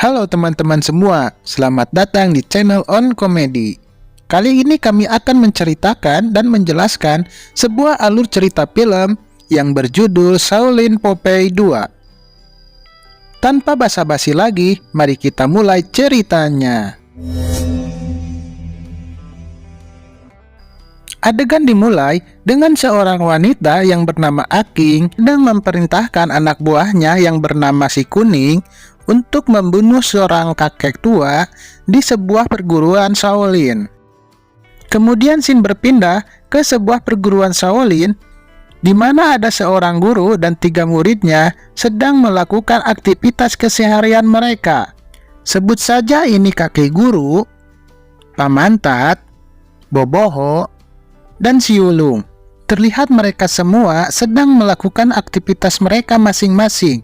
Halo teman-teman semua, selamat datang di channel On Comedy. Kali ini kami akan menceritakan dan menjelaskan sebuah alur cerita film yang berjudul Shaolin Popeye 2. Tanpa basa-basi lagi, mari kita mulai ceritanya. Adegan dimulai dengan seorang wanita yang bernama Aking dan memerintahkan anak buahnya yang bernama Si Kuning untuk membunuh seorang kakek tua di sebuah perguruan Shaolin. Kemudian scene berpindah ke sebuah perguruan Shaolin di mana ada seorang guru dan 3 muridnya sedang melakukan aktivitas keseharian mereka. Sebut saja ini kakek guru, Pamantat, Boboho, dan Si Ulung. Terlihat mereka semua sedang melakukan aktivitas mereka masing-masing.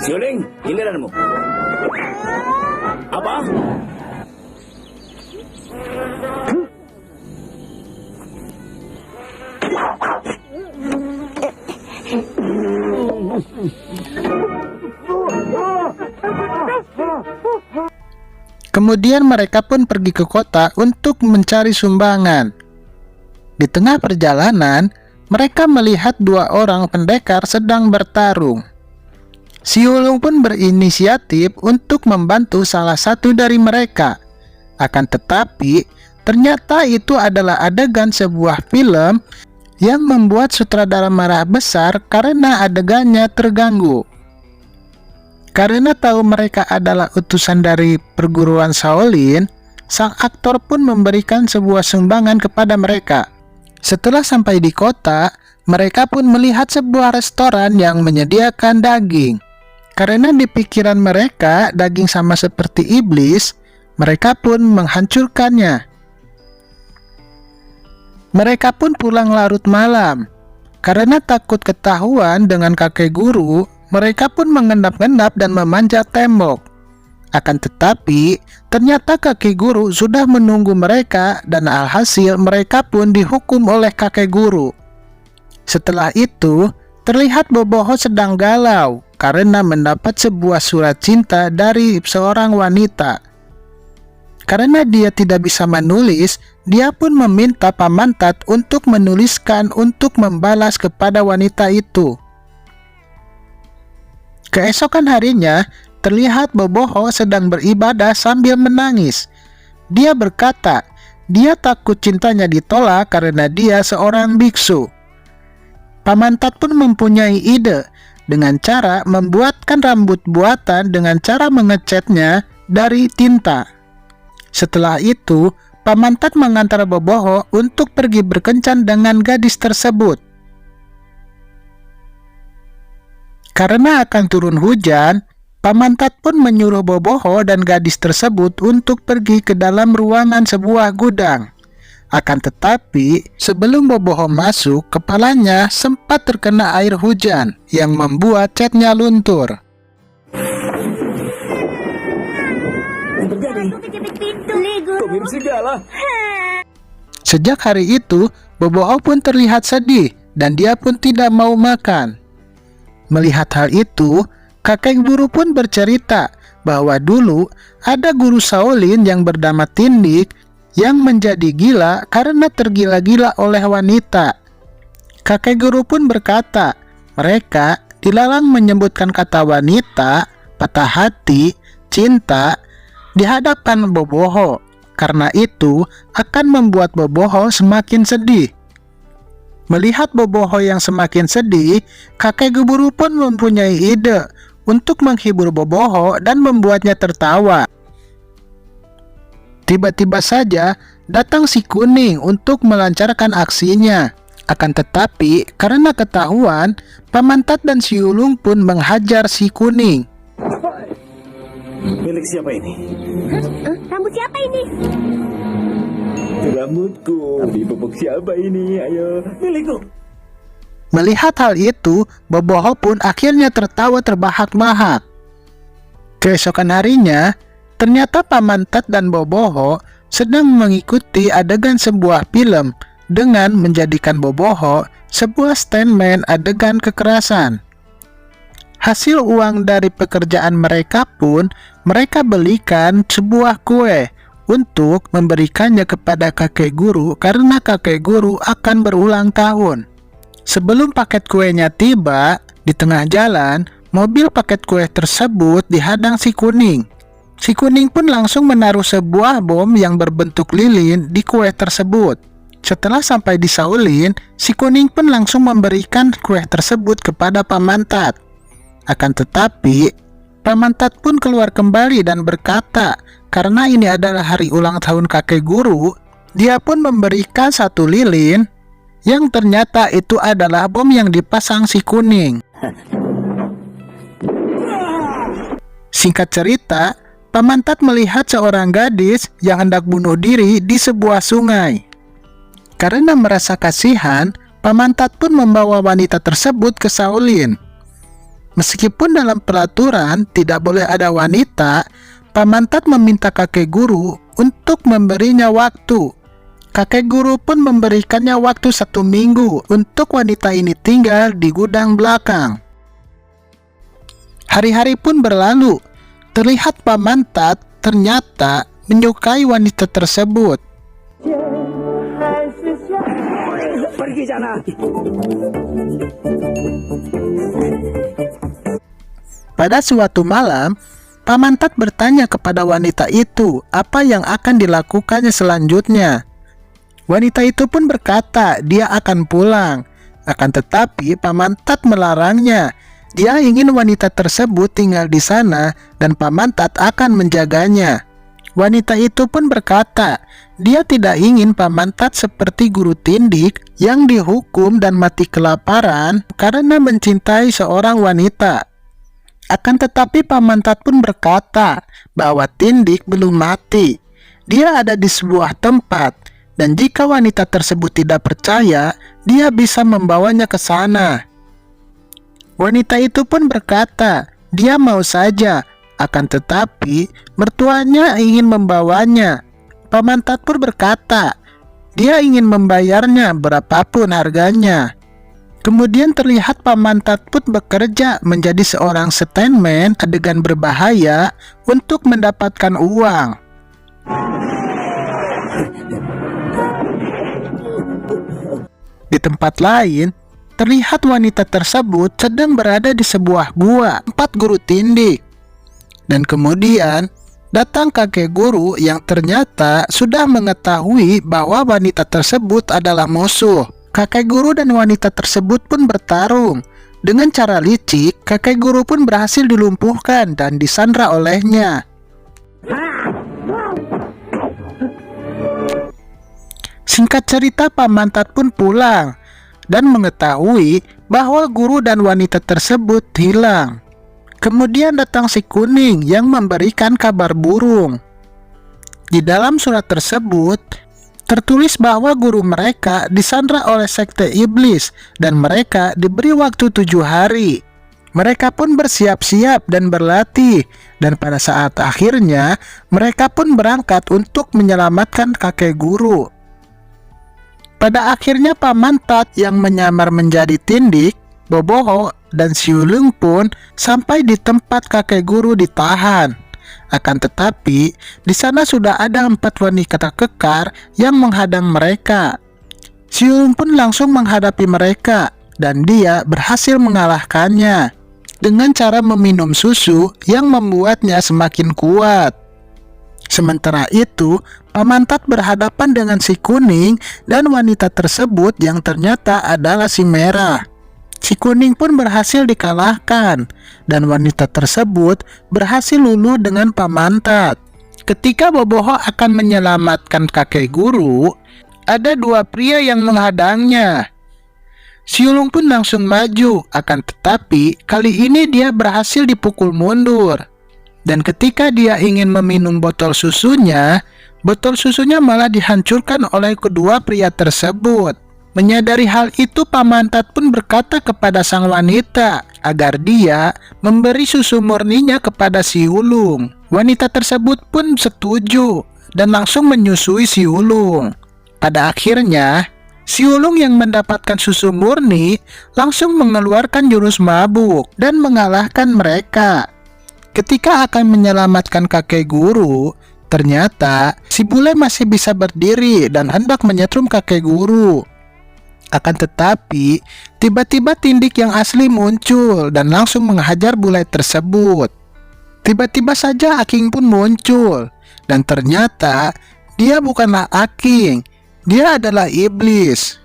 Si Ulung, giliranmu. Apa? Kemudian mereka pun pergi ke kota untuk mencari sumbangan. Di tengah perjalanan, mereka melihat 2 orang pendekar sedang bertarung. Si Ulung pun berinisiatif untuk membantu salah satu dari mereka. Akan tetapi, ternyata itu adalah adegan sebuah film yang membuat sutradara marah besar karena adegannya terganggu. Karena tahu mereka adalah utusan dari perguruan Shaolin, sang aktor pun memberikan sebuah sumbangan kepada mereka. Setelah sampai di kota, mereka pun melihat sebuah restoran yang menyediakan daging. Karena di pikiran mereka daging sama seperti iblis, mereka pun menghancurkannya. Mereka pun pulang larut malam. Karena takut ketahuan dengan kakek guru, mereka pun mengendap-endap dan memanjat tembok. Akan tetapi, ternyata kakek guru sudah menunggu mereka dan alhasil mereka pun dihukum oleh kakek guru. Setelah itu, terlihat Boboho sedang galau karena mendapat sebuah surat cinta dari seorang wanita. Karena dia tidak bisa menulis, dia pun meminta Pamantat untuk menuliskan untuk membalas kepada wanita itu. Keesokan harinya, terlihat Boboho sedang beribadah sambil menangis. Dia berkata, dia takut cintanya ditolak karena dia seorang biksu. Pamantat pun mempunyai ide dengan cara membuatkan rambut buatan dengan cara mengecatnya dari tinta. Setelah itu, Pamantat mengantar Boboho untuk pergi berkencan dengan gadis tersebut. Karena akan turun hujan, Pamantat pun menyuruh Boboho dan gadis tersebut untuk pergi ke dalam ruangan sebuah gudang. Akan tetapi, sebelum Boboho masuk, kepalanya sempat terkena air hujan yang membuat catnya luntur. Sejak hari itu, Boboho pun terlihat sedih dan dia pun tidak mau makan. Melihat hal itu, kakek guru pun bercerita bahwa dulu ada guru Shaolin yang bernama Tindik yang menjadi gila karena tergila-gila oleh wanita. Kakek guru pun berkata, mereka dilarang menyebutkan kata wanita, patah hati, cinta di hadapan Boboho. Karena itu akan membuat Boboho semakin sedih. Melihat Boboho yang semakin sedih, kakek guru pun mempunyai ide untuk menghibur Boboho dan membuatnya tertawa. Tiba-tiba saja datang Si Kuning untuk melancarkan aksinya. Akan tetapi, karena ketahuan, Pamantat dan Si Ulung pun menghajar Si Kuning. Milik siapa ini? Rambut siapa ini? Rambutku. Tapi popok siapa ini? Ayo, milikku. Melihat hal itu, Boboho pun akhirnya tertawa terbahak-bahak. Keesokan harinya, ternyata Paman Tat dan Boboho sedang mengikuti adegan sebuah film dengan menjadikan Boboho sebuah stuntman adegan kekerasan. Hasil uang dari pekerjaan mereka pun mereka belikan sebuah kue untuk memberikannya kepada kakek guru karena kakek guru akan berulang tahun. Sebelum paket kuenya tiba, di tengah jalan, mobil paket kue tersebut dihadang si kuning. Si kuning pun langsung menaruh sebuah bom yang berbentuk lilin di kue tersebut. Setelah sampai di Shaolin, si kuning pun langsung memberikan kue tersebut kepada Paman Tat. Akan tetapi, Paman Tat pun keluar kembali dan berkata, karena ini adalah hari ulang tahun kakek guru, dia pun memberikan satu lilin yang ternyata itu adalah bom yang dipasang si kuning. Singkat cerita, Paman Tat melihat seorang gadis yang hendak bunuh diri di sebuah sungai. Karena merasa kasihan, Paman Tat pun membawa wanita tersebut ke Shaolin. Meskipun dalam peraturan tidak boleh ada wanita, Paman Tat meminta kakek guru untuk memberinya waktu. Kakek guru pun memberikannya waktu 1 minggu untuk wanita ini tinggal di gudang belakang. Hari-hari pun berlalu. Terlihat Paman Tat ternyata menyukai wanita tersebut. Pergi sana. Pada suatu malam, Paman Tat bertanya kepada wanita itu apa yang akan dilakukannya selanjutnya. Wanita itu pun berkata dia akan pulang. Akan tetapi Paman Tat melarangnya. Dia ingin wanita tersebut tinggal di sana dan Paman Tat akan menjaganya. Wanita itu pun berkata, dia tidak ingin Paman Tat seperti guru tindik yang dihukum dan mati kelaparan karena mencintai seorang wanita. Akan tetapi Paman Tat pun berkata bahwa tindik belum mati. Dia ada di sebuah tempat. Dan jika wanita tersebut tidak percaya, dia bisa membawanya ke sana. Wanita itu pun berkata, dia mau saja, akan tetapi mertuanya ingin membawanya. Paman Tat pun berkata, dia ingin membayarnya berapapun harganya. Kemudian terlihat Paman Tat pun bekerja menjadi seorang stuntman adegan berbahaya untuk mendapatkan uang. Di tempat lain, terlihat wanita tersebut sedang berada di sebuah gua tempat guru tindik. Dan kemudian datang kakek guru yang ternyata sudah mengetahui bahwa wanita tersebut adalah musuh. Kakek guru dan wanita tersebut pun bertarung. Dengan cara licik, kakek guru pun berhasil dilumpuhkan dan disandra olehnya. Singkat cerita, Paman Tat pun pulang dan mengetahui bahwa guru dan wanita tersebut hilang. Kemudian datang si kuning yang memberikan kabar burung. Di dalam surat tersebut tertulis bahwa guru mereka disandra oleh sekte iblis dan mereka diberi waktu 7 hari. Mereka pun bersiap-siap dan berlatih, dan pada saat akhirnya mereka pun berangkat untuk menyelamatkan kakek guru. Pada akhirnya Paman Tat yang menyamar menjadi tindik, Boboho, dan Xiulung pun sampai di tempat kakek guru ditahan. Akan tetapi, di sana sudah ada 4 wanita kekar yang menghadang mereka. Xiulung pun langsung menghadapi mereka, dan dia berhasil mengalahkannya dengan cara meminum susu yang membuatnya semakin kuat. Sementara itu, Paman Tat berhadapan dengan si kuning dan wanita tersebut yang ternyata adalah si merah. Si kuning pun berhasil dikalahkan, dan wanita tersebut berhasil luluh dengan Paman Tat. Ketika Boboho akan menyelamatkan kakek guru, ada 2 pria yang menghadangnya. Xiulung pun langsung maju, akan tetapi kali ini dia berhasil dipukul mundur. Dan ketika dia ingin meminum botol susunya malah dihancurkan oleh kedua pria tersebut. Menyadari hal itu, Pamantat pun berkata kepada sang wanita agar dia memberi susu murninya kepada si ulung. Wanita tersebut pun setuju dan langsung menyusui si ulung. Pada akhirnya, si ulung yang mendapatkan susu murni langsung mengeluarkan jurus mabuk dan mengalahkan mereka. Ketika akan menyelamatkan kakek guru, ternyata si bule masih bisa berdiri dan hendak menyetrum kakek guru. Akan tetapi, tiba-tiba Tindik yang asli muncul dan langsung menghajar bule tersebut. Tiba-tiba saja Aking pun muncul, dan ternyata dia bukanlah Aking, dia adalah iblis.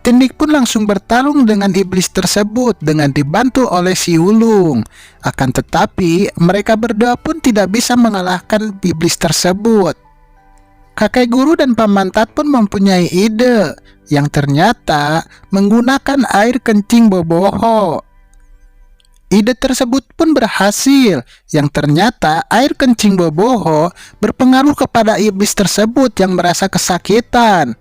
Tindik pun langsung bertarung dengan iblis tersebut dengan dibantu oleh si ulung. Akan tetapi, mereka berdua pun tidak bisa mengalahkan iblis tersebut. Kakek guru dan Pamantat pun mempunyai ide yang ternyata menggunakan air kencing boboho. Ide tersebut pun berhasil, yang ternyata air kencing boboho berpengaruh kepada iblis tersebut yang merasa kesakitan.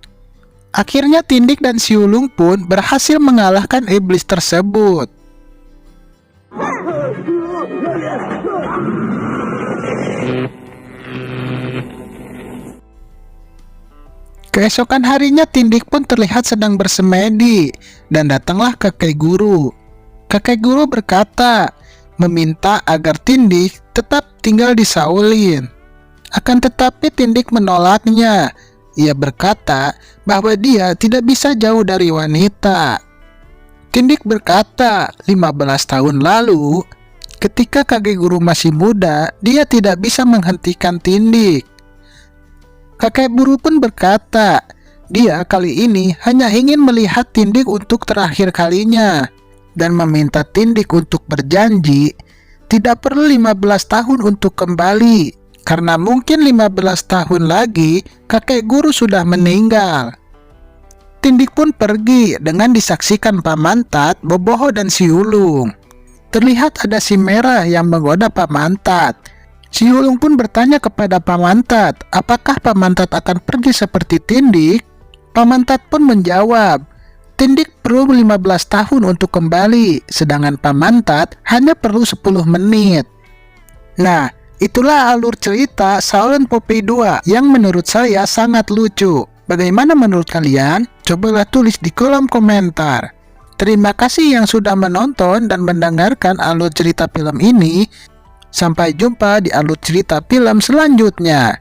Akhirnya Tindik dan si ulung pun berhasil mengalahkan iblis tersebut. Keesokan harinya Tindik pun terlihat sedang bersemedi dan datanglah kakek guru. Kakek guru berkata, meminta agar Tindik tetap tinggal di Shaolin. Akan tetapi Tindik menolaknya. Ia berkata bahwa dia tidak bisa jauh dari wanita. Tindik berkata, 15 tahun lalu, ketika kakek guru masih muda, dia tidak bisa menghentikan Tindik. Kakek guru pun berkata, dia kali ini hanya ingin melihat Tindik untuk terakhir kalinya, dan meminta Tindik untuk berjanji tidak perlu 15 tahun untuk kembali, karena mungkin 15 tahun lagi kakek guru sudah meninggal. Tindik pun pergi dengan disaksikan Pamantat, Boboho, dan si ulung. Terlihat ada si merah yang menggoda Pamantat. Si ulung pun bertanya kepada Pamantat, apakah Pamantat akan pergi seperti Tindik? Pamantat pun menjawab, Tindik perlu 15 tahun untuk kembali, sedangkan Pamantat hanya perlu 10 menit. Nah, itulah alur cerita Shaolin Popeye 2 yang menurut saya sangat lucu. Bagaimana menurut kalian? Cobalah tulis di kolom komentar. Terima kasih yang sudah menonton dan mendengarkan alur cerita film ini. Sampai jumpa di alur cerita film selanjutnya.